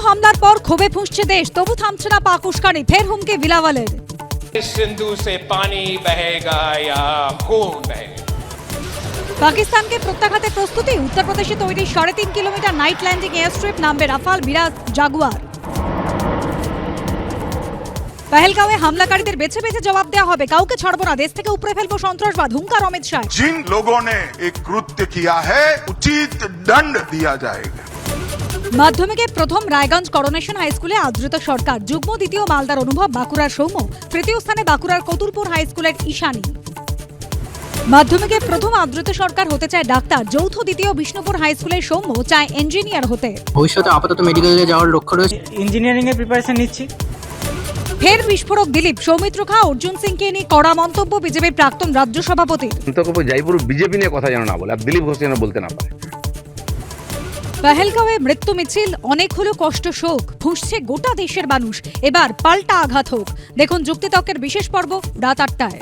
হামলার পর ক্ষোভে ফুঁসছে দেশ, তবু থামছে না পাক উস্কানি, ফের হুমকি বিলাওয়ালের। सिंधु से पानी बहेगा या खून बहेगा। পাকিস্তানকে প্রত্যাঘাতে প্রস্তুতি, উত্তরপ্রদেশে তৈরি 3.5 কিলোমিটার নাইট ল্যান্ডিং এয়ারস্ট্রিপ, নামবে রাফাল, বিরাজ, জাগুয়ার। পহেলগাঁওয়ে হামলাকারীদের বেছে বেছে জবাব দেওয়া হবে, কাউকে ছাড়বো না, দেশ থেকে উপড়ে ফেলবো সন্ত্রাসবাদ, হুঙ্কার অমিত শাহ। जिन लोगों ने एक कृत्य किया है उचित दंड दिया जाएगा। মাধ্যমিকে প্রথম রায়গঞ্জ করোনেশন হাই স্কুলে আদৃত সরকার, যুগ্ম দ্বিতীয় মালদার অনুভব, বাঁকুড়ার সৌম্য, তৃতীয় স্থানে বাঁকুড়ার কতুলপুর হাই স্কুলের ঈশানী। মাধ্যমিকে প্রথম আদৃত সরকার হতে চায় ডাক্তার, যৌথ দ্বিতীয় বিষ্ণুপুর হাই স্কুলের সৌম্য চায় ইঞ্জিনিয়ার হতে। ভবিষ্যতে আপাতত মেডিকেলে যাওয়ার লক্ষ্য রয়েছে। ইঞ্জিনিয়ারিং এর প্রিপারেশন নিচ্ছি। ফের বিস্ফোরক দিলীপ, সৌমিত্র খা, অর্জুন সিংকে নিয়ে কড়া মন্তব্য বিজেপির প্রাক্তন রাজ্য সভাপতি। জয়পুর বিজেপি নিয়ে কথা যেন না বলে, আর দিলীপ ঘোষ যেন বলতে না পারে। পহেলগাঁওয়ে মৃত্যু মিছিল, অনেক হলো কষ্ট শোক, ফুঁসছে গোটা দেশের মানুষ, এবার পাল্টা আঘাত হোক। দেখুন যুক্তিতর্কের বিশেষ পর্ব রাত 8টায়।